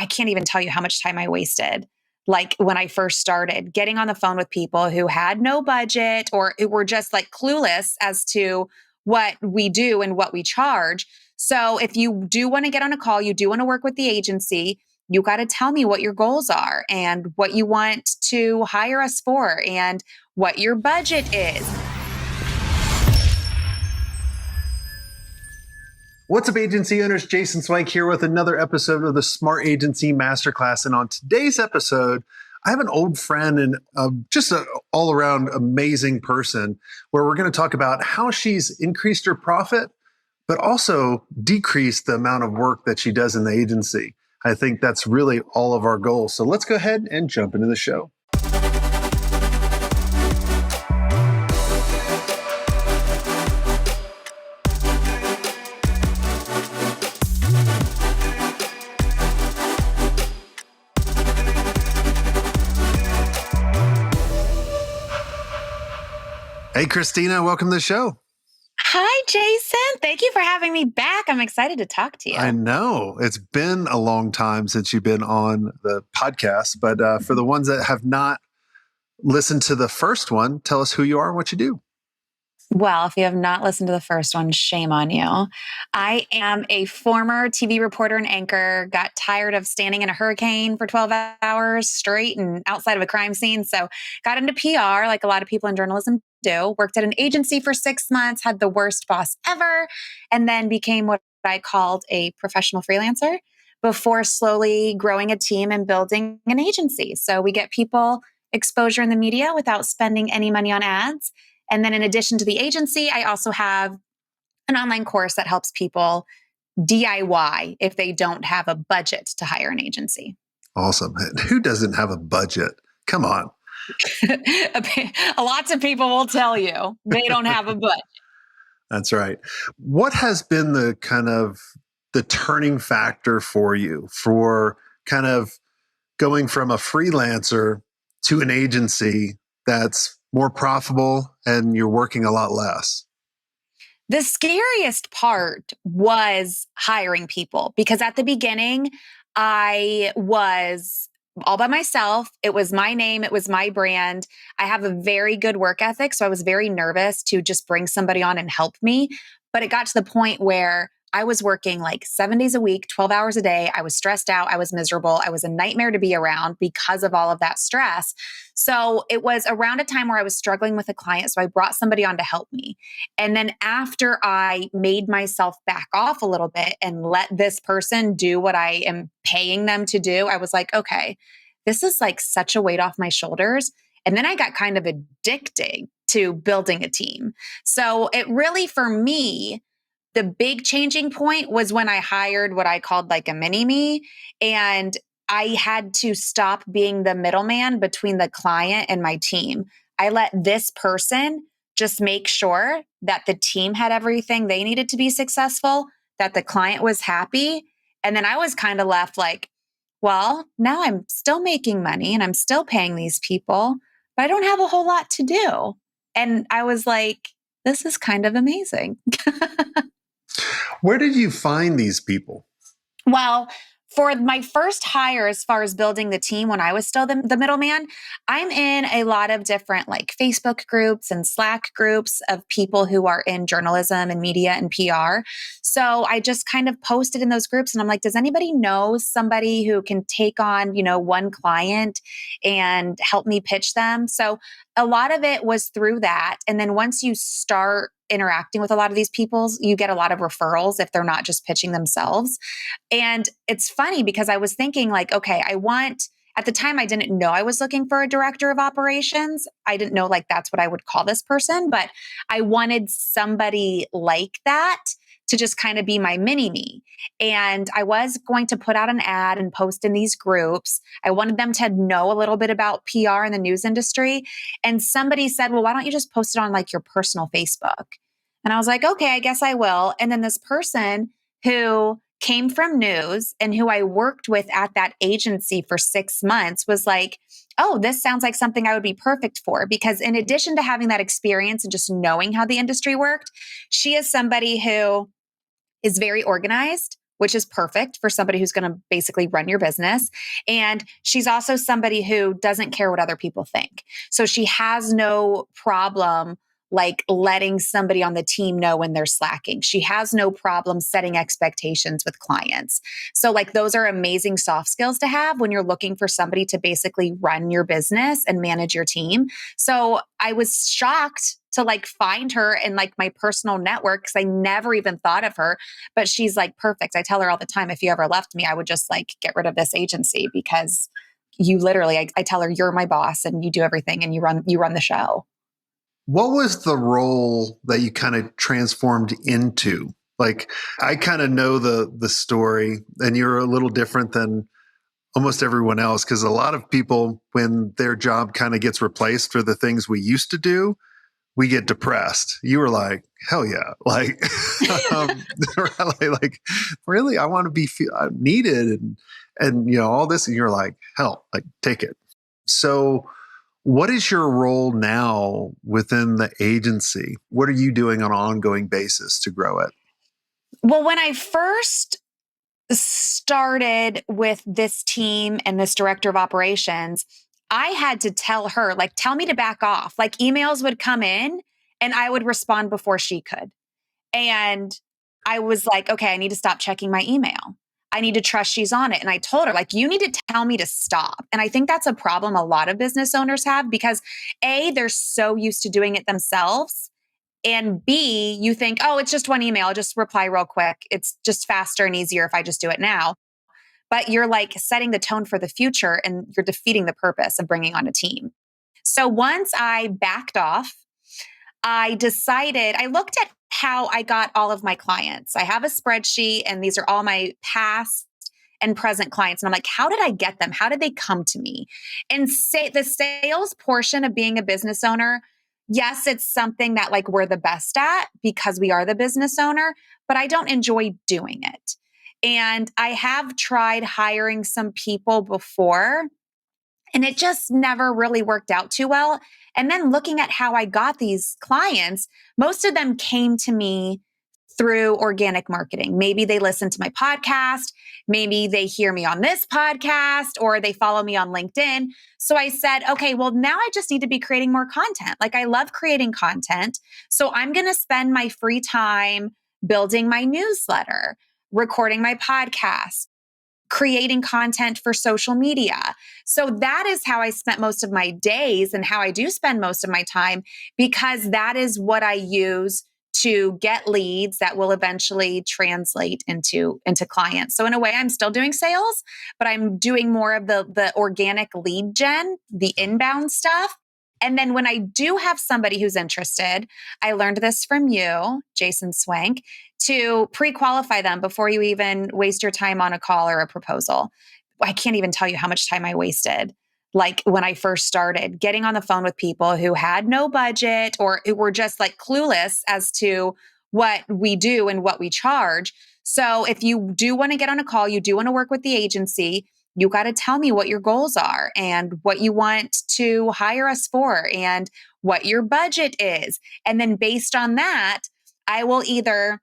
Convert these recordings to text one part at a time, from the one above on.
I can't even tell you how much time I wasted. Like when I first started getting on the phone with people who had no budget or who were just like clueless as to what we do and what we charge. So if you do want to get on a call, you do want to work with the agency, you got to tell me what your goals are and what you want to hire us for and what your budget is. What's up, agency owners? Jason Swenk here with another episode of the Smart Agency Masterclass. And on today's episode, I have an old friend and just an all-around amazing person where we're going to talk about how she's increased her profit, but also decreased the amount of work that she does in the agency. I think that's really all of our goals. So let's go ahead and jump into the show. Hey, Christina, welcome to the show. Hi, Jason. Thank you for having me back. I'm excited to talk to you. I know it's been a long time since you've been on the podcast, but for the ones that have not listened to the first one, tell us who you are and what you do. Well, if you have not listened to the first one, shame on you. I am a former TV reporter and anchor, got tired of standing in a hurricane for 12 hours straight and outside of a crime scene. So got into PR like a lot of people in journalism do, worked at an agency for 6 months, had the worst boss ever, and then became what I called a professional freelancer before slowly growing a team and building an agency. So we get people exposure in the media without spending any money on ads. And then in addition to the agency, I also have an online course that helps people DIY if they don't have a budget to hire an agency. Awesome. Who doesn't have a budget? Come on. Lots of people will tell you they don't have a budget. That's right. What has been the kind of the turning factor for you for kind of going from a freelancer to an agency that's more profitable and you're working a lot less? The scariest part was hiring people because at the beginning, I was all by myself. It was my name. It was my brand. I have a very good work ethic. So I was very nervous to just bring somebody on and help me. But it got to the point where I was working like 7 days a week, 12 hours a day. I was stressed out. I was miserable. I was a nightmare to be around because of all of that stress. So it was around a time where I was struggling with a client. So I brought somebody on to help me. And then after I made myself back off a little bit and let this person do what I am paying them to do, I was like, okay, this is like such a weight off my shoulders. And then I got kind of addicted to building a team. So it really, for me, the big changing point was when I hired what I called like a mini me. And I had to stop being the middleman between the client and my team. I let this person just make sure that the team had everything they needed to be successful, that the client was happy. And then I was kind of left like, well, now I'm still making money and I'm still paying these people, but I don't have a whole lot to do. And I was like, this is kind of amazing. Where did you find these people? Well, for my first hire, as far as building the team when I was still the middleman, I'm in a lot of different like Facebook groups and Slack groups of people who are in journalism and media and PR. So I just kind of posted in those groups and I'm like, does anybody know somebody who can take on, one client and help me pitch them? So a lot of it was through that. And then once you start interacting with a lot of these people, you get a lot of referrals if they're not just pitching themselves. And it's funny because I was thinking like, okay, at the time I didn't know I was looking for a director of operations. I didn't know like that's what I would call this person, but I wanted somebody like that to just kind of be my mini me. And I was going to put out an ad and post in these groups. I wanted them to know a little bit about PR in the news industry. And somebody said, well, why don't you just post it on like your personal Facebook? And I was like, okay, I guess I will. And then this person who came from news and who I worked with at that agency for 6 months was like, oh, this sounds like something I would be perfect for. Because in addition to having that experience and just knowing how the industry worked, she is somebody who is very organized, which is perfect for somebody who's going to basically run your business. And she's also somebody who doesn't care what other people think. So she has no problem like letting somebody on the team know when they're slacking. She has no problem setting expectations with clients. So like those are amazing soft skills to have when you're looking for somebody to basically run your business and manage your team. So I was shocked to like find her in like my personal network because I never even thought of her, but she's like perfect. I tell her all the time, if you ever left me, I would just like get rid of this agency because you literally, I tell her you're my boss and you do everything and you run the show. What was the role that you kind of transformed into? Like, I kind of know the story, and you're a little different than almost everyone else because a lot of people, when their job kind of gets replaced for the things we used to do, we get depressed. You were like, hell yeah. Like, like really, I want to be needed and, you know, all this. And you're like, hell, like take it. So what is your role now within the agency? What are you doing on an ongoing basis to grow it? Well, when I first started with this team and this director of operations, I had to tell her, like, tell me to back off. Like, emails would come in and I would respond before she could. And I was like, okay, I need to stop checking my email. I need to trust she's on it. And I told her, like, you need to tell me to stop. And I think that's a problem a lot of business owners have because A, they're so used to doing it themselves. And B, you think, oh, it's just one email, I'll just reply real quick. It's just faster and easier if I just do it now. But you're like setting the tone for the future and you're defeating the purpose of bringing on a team. So once I backed off, I decided, I looked at how I got all of my clients. I have a spreadsheet and these are all my past and present clients. And I'm like, how did I get them? How did they come to me? And say the sales portion of being a business owner, yes, it's something that like we're the best at because we are the business owner, but I don't enjoy doing it. And I have tried hiring some people before and it just never really worked out too well. And then looking at how I got these clients, most of them came to me through organic marketing. Maybe they listen to my podcast, maybe they hear me on this podcast, or they follow me on LinkedIn. So I said, okay, well, now I just need to be creating more content. Like I love creating content. So I'm going to spend my free time building my newsletter, recording my podcast, creating content for social media. So that is how I spent most of my days and how I do spend most of my time because that is what I use to get leads that will eventually translate into clients. So in a way, I'm still doing sales, but I'm doing more of the organic lead gen, the inbound stuff. And then when I do have somebody who's interested, I learned this from you, Jason Swenk, to pre-qualify them before you even waste your time on a call or a proposal. I can't even tell you how much time I wasted. Like when I first started getting on the phone with people who had no budget or who were just like clueless as to what we do and what we charge. So if you do want to get on a call, you do want to work with the agency, you got to tell me what your goals are and what you want to hire us for and what your budget is. And then based on that, I will either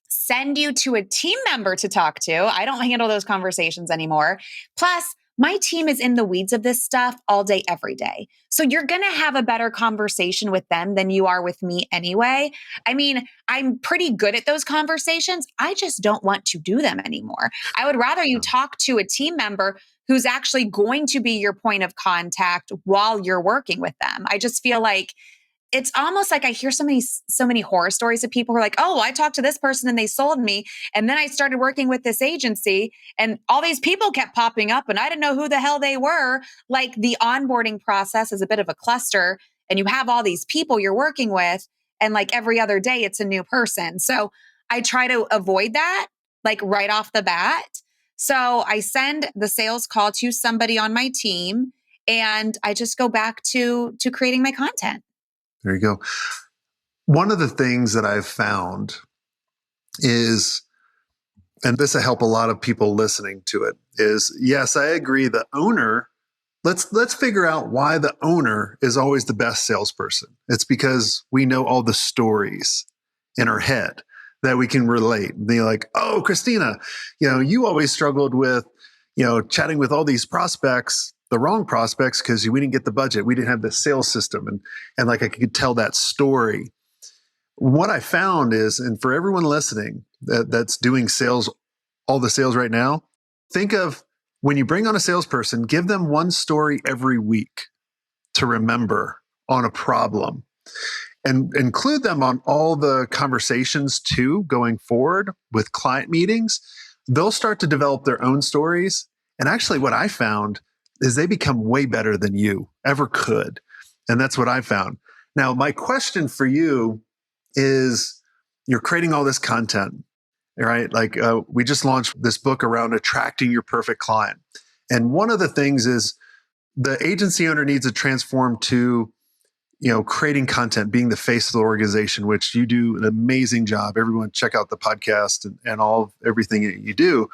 send you to a team member to talk to. I don't handle those conversations anymore. Plus, my team is in the weeds of this stuff all day, every day. So you're going to have a better conversation with them than you are with me anyway. I mean, I'm pretty good at those conversations. I just don't want to do them anymore. I would rather you talk to a team member who's actually going to be your point of contact while you're working with them. I just feel like it's almost like I hear so many horror stories of people who are like, oh, well, I talked to this person and they sold me. And then I started working with this agency and all these people kept popping up and I didn't know who the hell they were. Like the onboarding process is a bit of a cluster and you have all these people you're working with and like every other day it's a new person. So I try to avoid that like right off the bat. So I send the sales call to somebody on my team and I just go back to creating my content. There you go. One of the things that I've found is, and this will help a lot of people listening to it, is yes, I agree. The owner, let's figure out why the owner is always the best salesperson. It's because we know all the stories in our head. that we can relate. They're like, oh, Christina, you always struggled with, chatting with all these prospects, the wrong prospects, because we didn't get the budget. We didn't have the sales system. And like I could tell that story. What I found is, and for everyone listening that's doing sales, all the sales right now, think of when you bring on a salesperson, give them one story every week to remember on a problem, and include them on all the conversations too going forward with client meetings. They'll start to develop their own stories. And actually, what I found is they become way better than you ever could. And that's what I found. Now, my question for you is, you're creating all this content, right? Like we just launched this book around attracting your perfect client. And one of the things is the agency owner needs to transform to, creating content, being the face of the organization, which you do an amazing job. Everyone check out the podcast and everything that you do.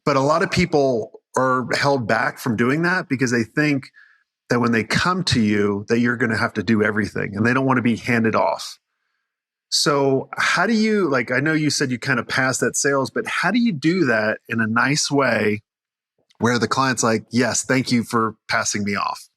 But a lot of people are held back from doing that because they think that when they come to you, that you're going to have to do everything and they don't want to be handed off. So how do you, I know you said you kind of passed that sales, but how do you do that in a nice way where the client's like, yes, thank you for passing me off?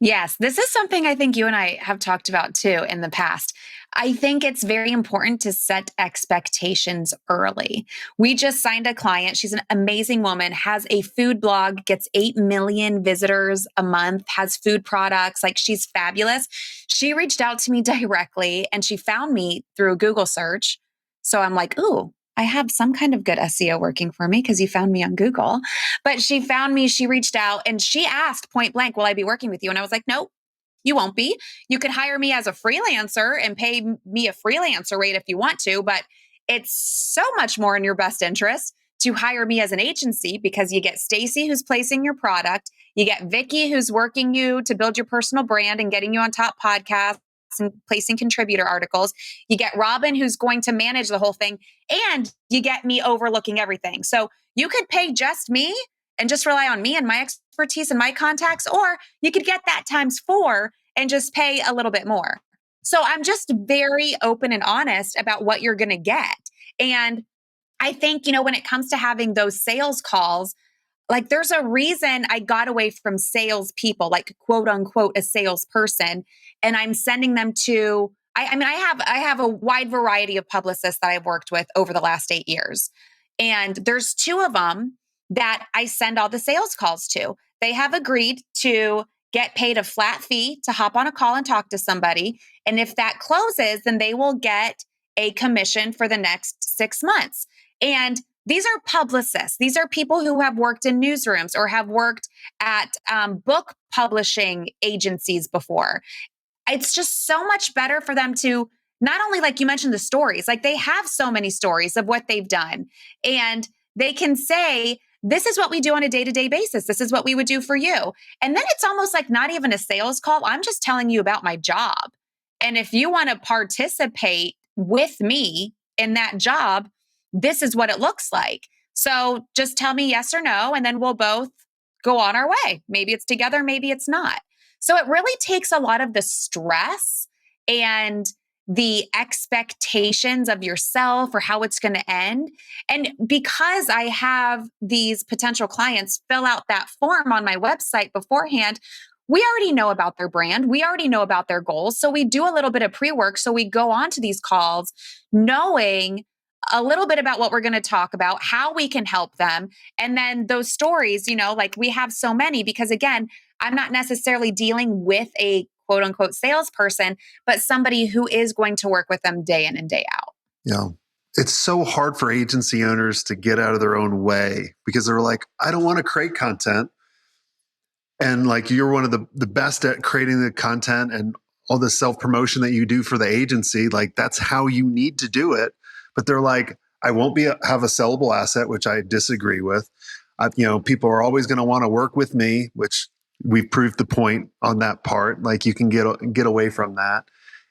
Yes, this is something I think you and I have talked about too in the past. I think it's very important to set expectations early. We just signed a client. She's an amazing woman, has a food blog, gets 8 million visitors a month, has food products. Like, she's fabulous. She reached out to me directly and she found me through a Google search. So I'm like, ooh, I have some kind of good SEO working for me because you found me on Google. But she found me, she reached out and she asked point blank, will I be working with you? And I was like, no, you won't be. You could hire me as a freelancer and pay me a freelancer rate if you want to, but it's so much more in your best interest to hire me as an agency, because you get Stacy, who's placing your product. You get Vicky, who's working you to build your personal brand and getting you on top podcasts and placing contributor articles. You get Robin, who's going to manage the whole thing, and you get me overlooking everything. So you could pay just me and just rely on me and my expertise and my contacts, or you could get that times 4 and just pay a little bit more. So I'm just very open and honest about what you're going to get. And I think, when it comes to having those sales calls, like, there's a reason I got away from salespeople, like quote unquote, a salesperson, and I'm sending them to, I have a wide variety of publicists that I've worked with over the last 8 years. And there's 2 of them that I send all the sales calls to. They have agreed to get paid a flat fee to hop on a call and talk to somebody. And if that closes, then they will get a commission for the next 6 months. And these are publicists. These are people who have worked in newsrooms or have worked at book publishing agencies before. It's just so much better for them to not only, like you mentioned, the stories, like they have so many stories of what they've done, and they can say, this is what we do on a day-to-day basis. This is what we would do for you. And then it's almost like not even a sales call. I'm just telling you about my job. And if you want to participate with me in that job, this is what it looks like. So just tell me yes or no, and then we'll both go on our way. Maybe it's together, maybe it's not. So it really takes a lot of the stress and the expectations of yourself or how it's going to end. And because I have these potential clients fill out that form on my website beforehand, we already know about their brand. We already know about their goals. So we do a little bit of pre-work. So we go on to these calls knowing a little bit about what we're going to talk about, how we can help them. And then those stories, like we have so many, because again, I'm not necessarily dealing with a quote unquote salesperson, but somebody who is going to work with them day in and day out. Yeah. It's so hard for agency owners to get out of their own way because they're like, I don't want to create content. And like, you're one of the best at creating the content and all the self-promotion that you do for the agency. Like, that's how you need to do it. But they're like, I won't have a sellable asset, which I disagree with. People are always going to want to work with me, which we've proved the point on that part. Like, you can get away from that.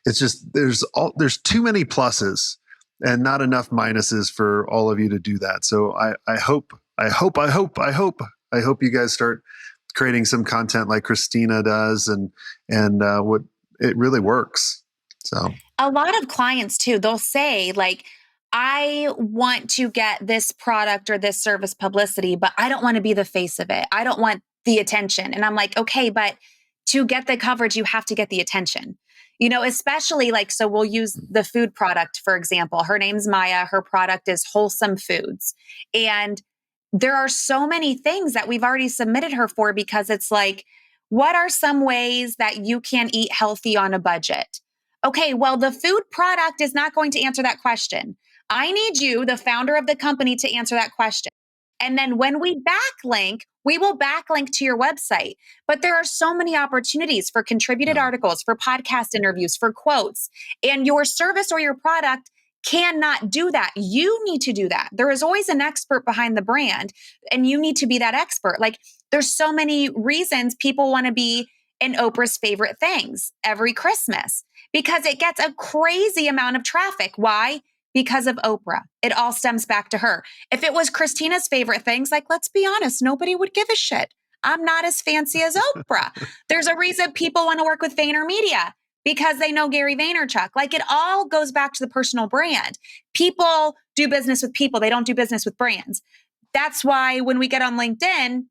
It's just there's too many pluses and not enough minuses for all of you to do that. So I hope you guys start creating some content like Christina does, and what it really works. So A lot of clients too, they'll say like, I want to get this product or this service publicity, but I don't want to be the face of it. I don't want the attention. And I'm like, okay, but to get the coverage, you have to get the attention. Especially like, so we'll use the food product, for example. Her name's Maya. Her product is Wholesome Foods. And there are so many things that we've already submitted her for because it's like, what are some ways that you can eat healthy on a budget? Okay, well, the food product is not going to answer that question. I need you, the founder of the company, to answer that question. And then when we backlink, we will backlink to your website. But there are so many opportunities for contributed yeah. articles, for podcast interviews, for quotes. And your service or your product cannot do that. You need to do that. There is always an expert behind the brand, and you need to be that expert. Like, there's so many reasons people want to be in Oprah's favorite things every Christmas because it gets a crazy amount of traffic. Why? Because of Oprah. It all stems back to her. If it was Christina's favorite things, like, let's be honest, nobody would give a shit. I'm not as fancy as Oprah. There's a reason people want to work with VaynerMedia because they know Gary Vaynerchuk. Like, it all goes back to the personal brand. People do business with people. They don't do business with brands. That's why when we get on LinkedIn,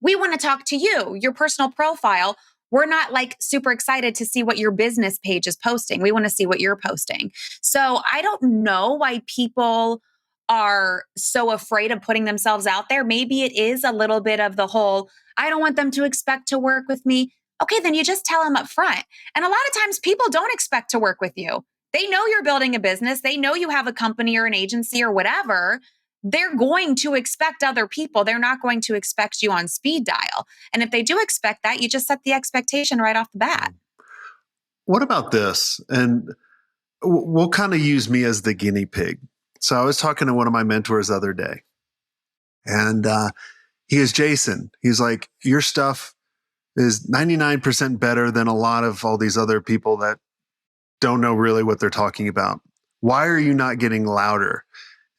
we want to talk to you, your personal profile. We're not like super excited to see what your business page is posting. We want to see what you're posting. So I don't know why people are so afraid of putting themselves out there. Maybe it is a little bit of the whole, I don't want them to expect to work with me. Okay, then you just tell them up front. And a lot of times people don't expect to work with you. They know you're building a business. They know you have a company or an agency or whatever. They're going to expect other people. They're not going to expect you on speed dial. And if they do expect that, you just set the expectation right off the bat. what about this? And we'll kind of use me as the guinea pig. So I was talking to one of my mentors the other day, and he is Jason. He's like, your stuff is 99% better than a lot of all these other people that don't know really what they're talking about. Why are you not getting louder?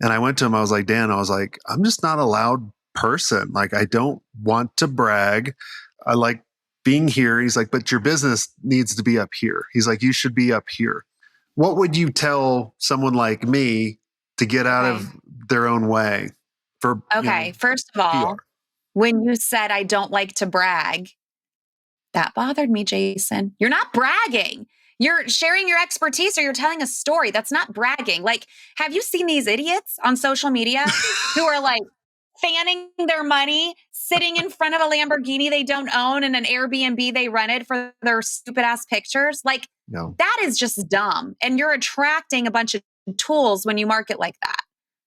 And I went to him, I was like, Dan, I was like, I'm just not a loud person. Like, I don't want to brag. I like being here. He's like, but your business needs to be up here. He's like, you should be up here. What would you tell someone like me to get out Okay. of their own way for Okay. First of all, PR? when you said I don't like to brag, that bothered me, Jason. You're not bragging. You're sharing your expertise or you're telling a story. That's not bragging. Like, have you seen these idiots on social media who are like fanning their money, sitting in front of a Lamborghini they don't own and an Airbnb they rented for their stupid ass pictures? Like, No. that is just dumb. And you're attracting a bunch of tools when you market like that.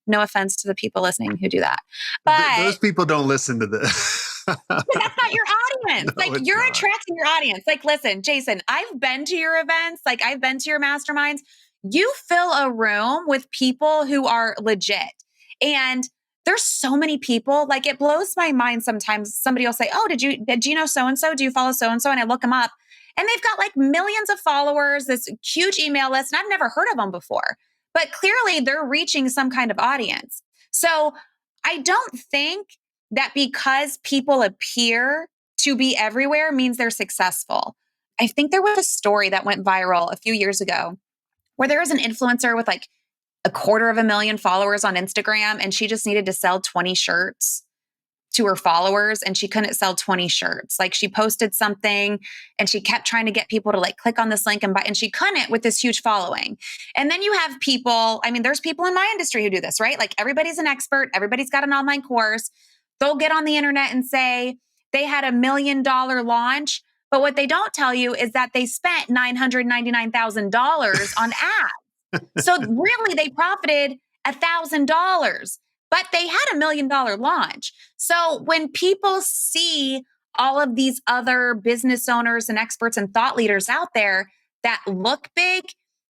No offense to the people listening who do that. But Those people don't listen to this. but that's not your audience. No, Like, it's you're not. attracting your audience. Like, listen, Jason, I've been to your events. Like, I've been to your masterminds. You fill a room with people who are legit. And there's so many people. Like, it blows my mind sometimes. Somebody will say, oh, did you know so-and-so? Do you follow so-and-so? And I look them up and they've got like millions of followers, this huge email list. And I've never heard of them before, but clearly they're reaching some kind of audience. So I don't think that because people appear to be everywhere means they're successful. I think there was a story that went viral a few years ago where there was an influencer with like 250,000 followers on Instagram, and she just needed to sell 20 shirts to her followers, and she couldn't sell 20 shirts. Like, she posted something and she kept trying to get people to like click on this link and buy, and she couldn't with this huge following. And then you have people, I mean, there's people in my industry who do this, right? Like, everybody's an expert, everybody's got an online course. They'll get on the internet and say they had $1 million launch. But what they don't tell you is that they spent $999,000 on ads. So really, they profited $1,000, but they had $1 million launch. So when people see all of these other business owners and experts and thought leaders out there that look big,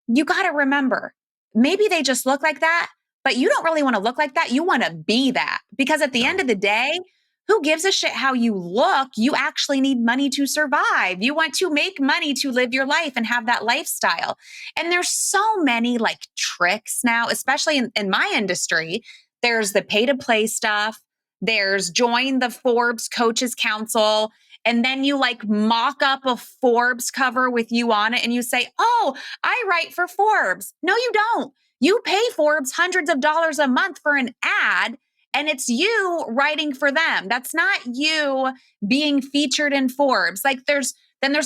you got to remember, maybe they just look like that, but you don't really want to look like that. You want to be that, because at the end of the day, who gives a shit how you look? You actually need money to survive. You want to make money to live your life and have that lifestyle. And there's so many like tricks now, especially in my industry. There's the pay to play stuff. There's join the Forbes Coaches Council. and then you like mock up a Forbes cover with you on it and you say, oh, I write for Forbes. No, you don't. You pay Forbes hundreds of dollars a month for an ad, and it's you writing for them. That's not you being featured in Forbes. Like there's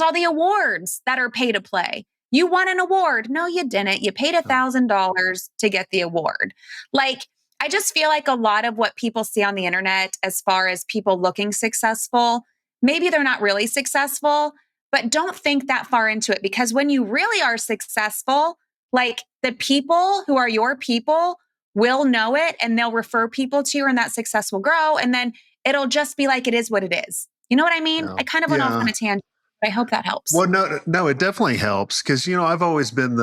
all the awards that are pay to play. You won an award. No, you didn't. You paid $1,000 to get the award. Like, I just feel like a lot of what people see on the internet as far as people looking successful, maybe they're not really successful, but don't think that far into it, because when you really are successful, like the people who are your people will know it and they'll refer people to you, and that success will grow. And then it'll just be like, it is what it is. You know what I mean? Yeah. I kind of went off on a tangent. I hope that helps. Well, no, it definitely helps because, I've always been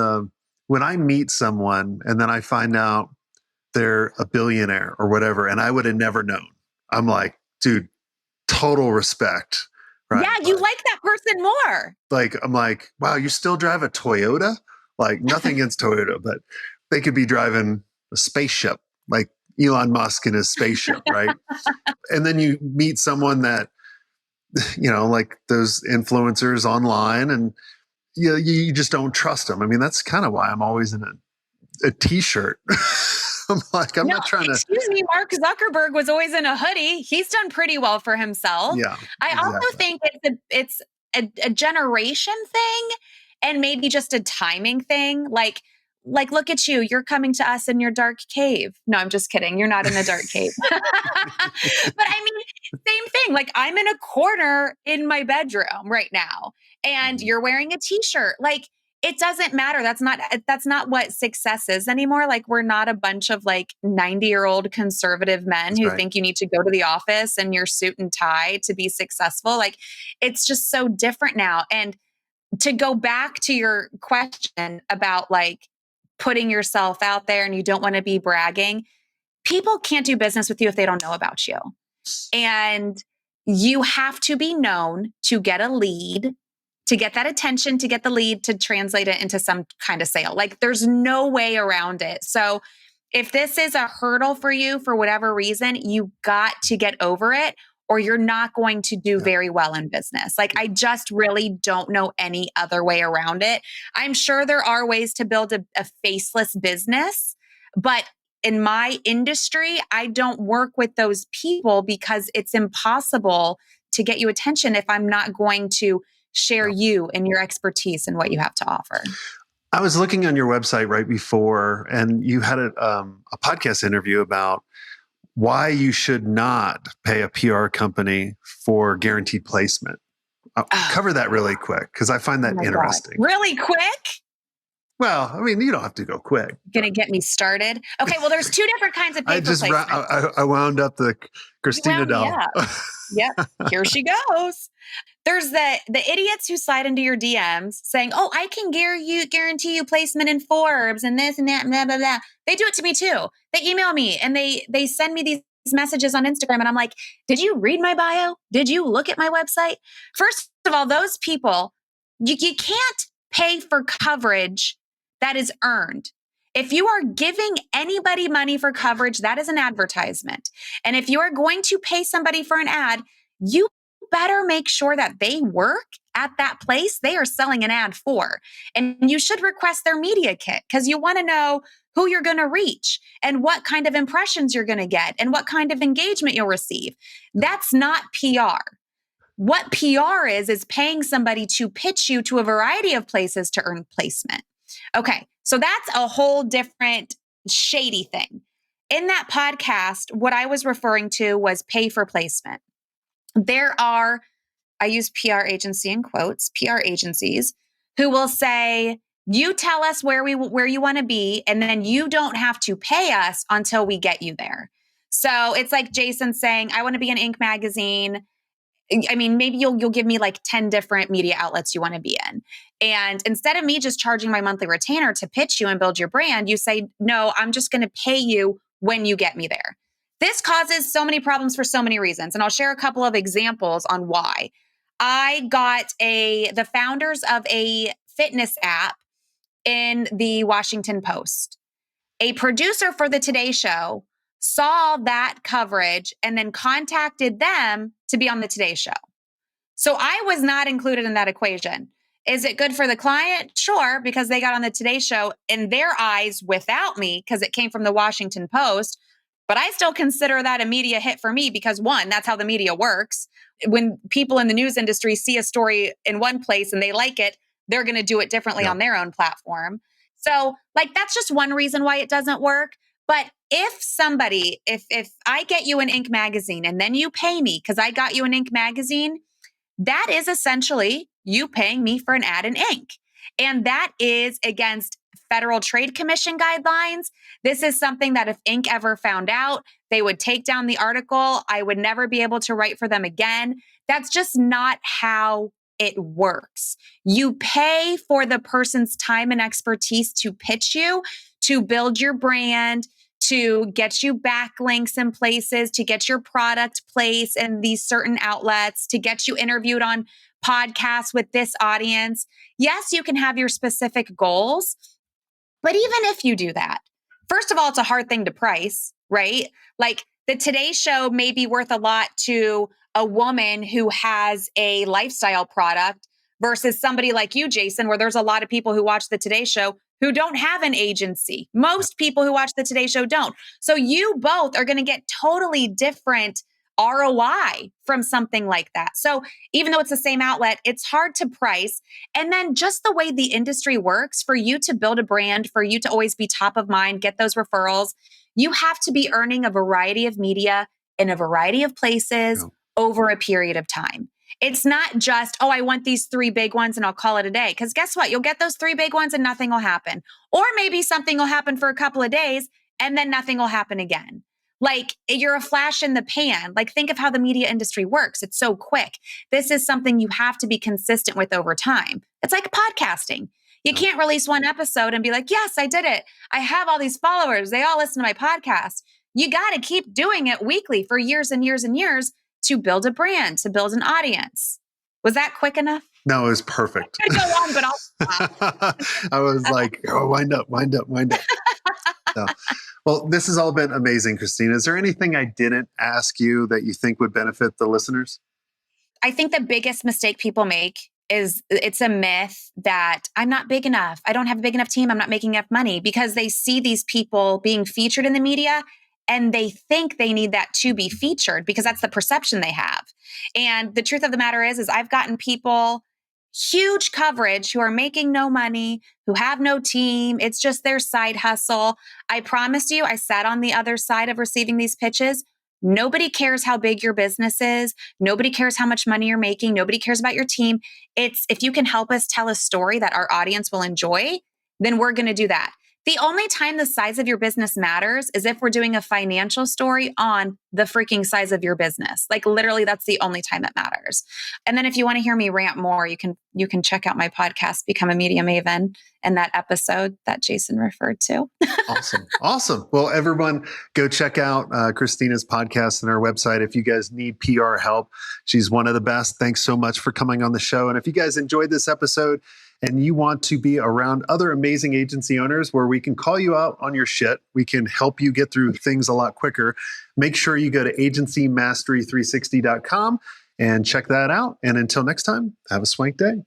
when I meet someone and then I find out they're a billionaire or whatever, and I would have never known. I'm like, dude, total respect. Right? Yeah, you like that person more. Like, I'm like, wow, you still drive a Toyota? Like, nothing against Toyota, but they could be driving a spaceship, like Elon Musk in his spaceship, right? And then you meet someone that, like those influencers online, and you just don't trust them. I mean, that's kind of why I'm always in a t-shirt. I'm like, I'm not trying to. Excuse me, Mark Zuckerberg was always in a hoodie. He's done pretty well for himself. Yeah, I also think it's a generation thing, and maybe just a timing thing. Like, look at you. You're coming to us in your dark cave. No, I'm just kidding. You're not in a dark cave. But I mean, same thing. Like, I'm in a corner in my bedroom right now, and you're wearing a t-shirt. Like, it doesn't matter. That's not what success is anymore. Like, we're not a bunch of like 90-year-old conservative men who think you need to go to the office in your suit and tie to be successful. Like, it's just so different now. And to go back to your question about like putting yourself out there and you don't want to be bragging, people can't do business with you if they don't know about you. And you have to be known to get a lead, to get that attention, to get the lead, to translate it into some kind of sale. Like, there's no way around it. So if this is a hurdle for you for whatever reason, you got to get over it, or you're not going to do very well in business. Like, I just really don't know any other way around it. I'm sure there are ways to build a faceless business, but in my industry, I don't work with those people because it's impossible to get you attention if I'm not going to share you and your expertise and what you have to offer. I was looking on your website right before, and you had a podcast interview about why you should not pay a PR company for guaranteed placement. I'll cover that really quick because I find that interesting. God. Really quick? Well, I mean, you don't have to go quick. Gonna get me started? Okay, well, there's two different kinds of pay for placement. I wound up the Christina doll. Yep, here she goes. There's the idiots who slide into your DMs saying, oh, I can guarantee you placement in Forbes and this and that and blah, blah, blah. They do it to me too. They email me and they send me these messages on Instagram, and I'm like, did you read my bio? Did you look at my website? First of all, those people, you can't pay for coverage that is earned. If you are giving anybody money for coverage, that is an advertisement. And if you are going to pay somebody for an ad, you better make sure that they work at that place they are selling an ad for. And you should request their media kit because you want to know who you're going to reach and what kind of impressions you're going to get and what kind of engagement you'll receive. That's not PR. What PR is paying somebody to pitch you to a variety of places to earn placement. Okay, so that's a whole different shady thing. In that podcast, what I was referring to was pay for placement. There are, I use PR agency in quotes, PR agencies who will say, you tell us where you want to be, and then you don't have to pay us until we get you there. So it's like Jason saying, I want to be in Inc. magazine. I mean, maybe you'll give me like 10 different media outlets you want to be in. And instead of me just charging my monthly retainer to pitch you and build your brand, you say, no, I'm just going to pay you when you get me there. This causes so many problems for so many reasons. And I'll share a couple of examples on why. I got the founders of a fitness app in the Washington Post. A producer for the Today Show saw that coverage and then contacted them to be on the Today Show. So I was not included in that equation. Is it good for the client? Sure, because they got on the Today Show in their eyes without me because it came from the Washington Post. But I still consider that a media hit for me because one, that's how the media works. When people in the news industry see a story in one place and they like it, they're going to do it differently on their own platform. So like, that's just one reason why it doesn't work. But if I get you an Inc. magazine and then you pay me because I got you an Inc. magazine, that is essentially you paying me for an ad in Inc. And that is against Federal Trade Commission guidelines. This is something that if Inc. ever found out, they would take down the article. I would never be able to write for them again. That's just not how it works. You pay for the person's time and expertise to pitch you, to build your brand, to get you backlinks in places, to get your product placed in these certain outlets, to get you interviewed on podcasts with this audience. Yes, you can have your specific goals, but even if you do that, first of all, it's a hard thing to price, right? Like the Today Show may be worth a lot to a woman who has a lifestyle product versus somebody like you, Jason, where there's a lot of people who watch the Today Show who don't have an agency. Most people who watch the Today Show don't. So you both are going to get totally different ROI from something like that. So even though it's the same outlet, it's hard to price. And then just the way the industry works, for you to build a brand, for you to always be top of mind, get those referrals, you have to be earning a variety of media in a variety of places over a period of time. It's not just, oh, I want these 3 big ones and I'll call it a day. Because guess what? You'll get those 3 big ones and nothing will happen. Or maybe something will happen for a couple of days and then nothing will happen again. Like you're a flash in the pan. Like think of how the media industry works. It's so quick. This is something you have to be consistent with over time. It's like podcasting. You can't release one episode and be like, yes, I did it. I have all these followers. They all listen to my podcast. You got to keep doing it weekly for years and years and years to build a brand, to build an audience. Was that quick enough? No, it was perfect. I could go on, but I'll stop. I was like, oh, wind up. So, well, this has all been amazing, Christina. Is there anything I didn't ask you that you think would benefit the listeners? I think the biggest mistake people make is it's a myth that I'm not big enough. I don't have a big enough team. I'm not making enough money, because they see these people being featured in the media and they think they need that to be featured because that's the perception they have. And the truth of the matter is I've gotten people huge coverage who are making no money, who have no team. It's just their side hustle. I promise you, I sat on the other side of receiving these pitches. Nobody cares how big your business is. Nobody cares how much money you're making. Nobody cares about your team. It's if you can help us tell a story that our audience will enjoy, then we're going to do that. The only time the size of your business matters is if we're doing a financial story on the freaking size of your business. Like literally, that's the only time it matters. And then if you want to hear me rant more, you can check out my podcast, Become a Media Maven, and that episode that Jason referred to. Awesome. Well, everyone go check out Christina's podcast and our website. If you guys need PR help, she's one of the best. Thanks so much for coming on the show. And if you guys enjoyed this episode and you want to be around other amazing agency owners where we can call you out on your shit, we can help you get through things a lot quicker, make sure you go to agencymastery360.com and check that out. And until next time, have a swank day.